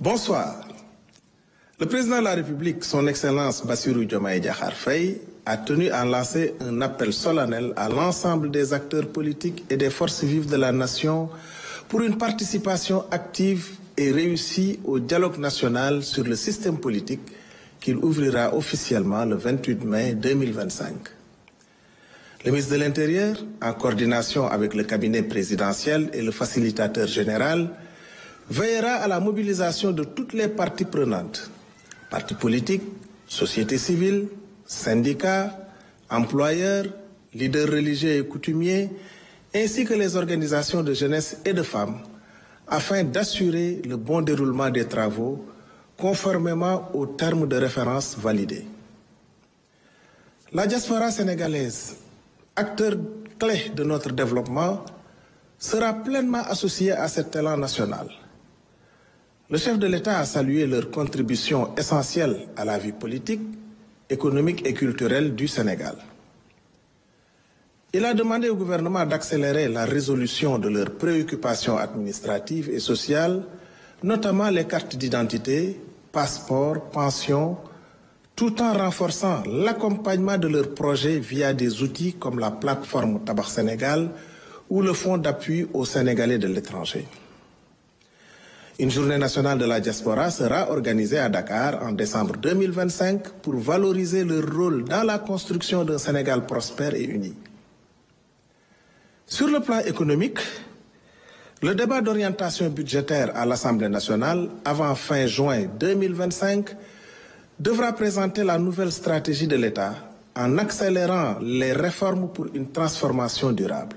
Bonsoir. Le président de la République, son Excellence Bassirou Diomaye Diakhar Faye, a tenu à lancer un appel solennel à l'ensemble des acteurs politiques et des forces vives de la nation pour une participation active et réussie au dialogue national sur le système politique qu'il ouvrira officiellement le 28 mai 2025. Le ministre de l'Intérieur, en coordination avec le cabinet présidentiel et le facilitateur général, veillera à la mobilisation de toutes les parties prenantes, partis politiques, société civile, syndicats, employeurs, leaders religieux et coutumiers, ainsi que les organisations de jeunesse et de femmes, afin d'assurer le bon déroulement des travaux conformément aux termes de référence validés. La diaspora sénégalaise, acteur clé de notre développement, sera pleinement associée à cet élan national. Le chef de l'État a salué leur contribution essentielle à la vie politique, économique et culturelle du Sénégal. Il a demandé au gouvernement d'accélérer la résolution de leurs préoccupations administratives et sociales, notamment les cartes d'identité, passeports, pensions, tout en renforçant l'accompagnement de leurs projets via des outils comme la plateforme Tabac Sénégal ou le Fonds d'appui aux Sénégalais de l'étranger. Une journée nationale de la diaspora sera organisée à Dakar en décembre 2025 pour valoriser leur rôle dans la construction d'un Sénégal prospère et uni. Sur le plan économique, le débat d'orientation budgétaire à l'Assemblée nationale avant fin juin 2025 devra présenter la nouvelle stratégie de l'État en accélérant les réformes pour une transformation durable.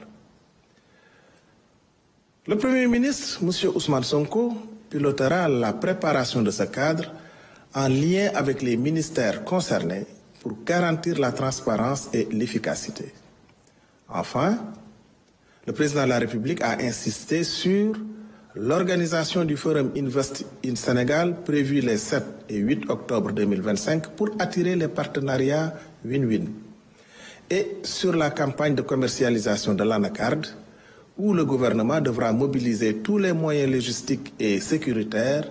Le Premier ministre, M. Ousmane Sonko, pilotera la préparation de ce cadre en lien avec les ministères concernés pour garantir la transparence et l'efficacité. Enfin, le président de la République a insisté sur l'organisation du Forum Invest in Sénégal prévu les 7 et 8 octobre 2025 pour attirer les partenariats win-win et sur la campagne de commercialisation de l'anacarde où le gouvernement devra mobiliser tous les moyens logistiques et sécuritaires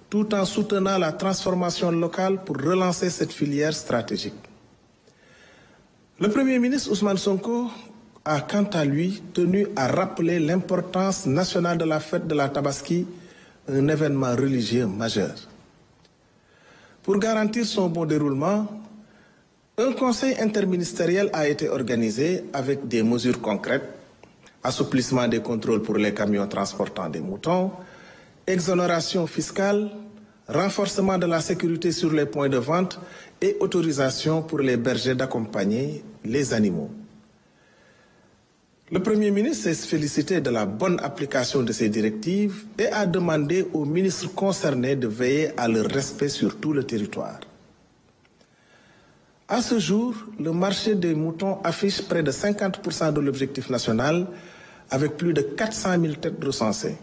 tout en soutenant la transformation locale pour relancer cette filière stratégique. Le Premier ministre Ousmane Sonko a quant à lui tenu à rappeler l'importance nationale de la fête de la Tabaski, un événement religieux majeur. Pour garantir son bon déroulement, un conseil interministériel a été organisé avec des mesures concrètes, assouplissement des contrôles pour les camions transportant des moutons, exonération fiscale, renforcement de la sécurité sur les points de vente et autorisation pour les bergers d'accompagner les animaux. Le Premier ministre s'est félicité de la bonne application de ces directives et a demandé aux ministres concernés de veiller à leur respect sur tout le territoire. À ce jour, le marché des moutons affiche près de 50% de l'objectif national avec plus de 400 000 têtes recensées.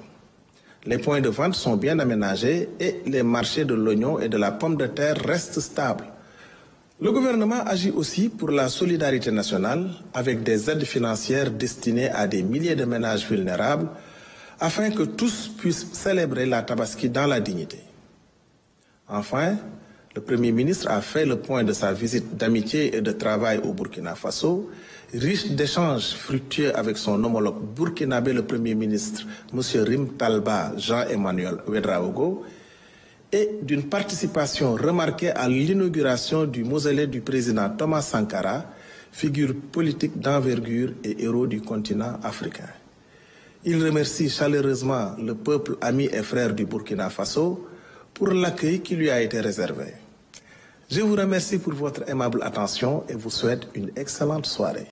Les points de vente sont bien aménagés et les marchés de l'oignon et de la pomme de terre restent stables. Le gouvernement agit aussi pour la solidarité nationale avec des aides financières destinées à des milliers de ménages vulnérables afin que tous puissent célébrer la Tabaski dans la dignité. Enfin, le Premier ministre a fait le point de sa visite d'amitié et de travail au Burkina Faso, riche d'échanges fructueux avec son homologue burkinabé, le Premier ministre, M. Rim Talba Jean-Emmanuel Ouedraogo, et d'une participation remarquée à l'inauguration du mausolée du président Thomas Sankara, figure politique d'envergure et héros du continent africain. Il remercie chaleureusement le peuple ami et frère du Burkina Faso pour l'accueil qui lui a été réservé. Je vous remercie pour votre aimable attention et vous souhaite une excellente soirée.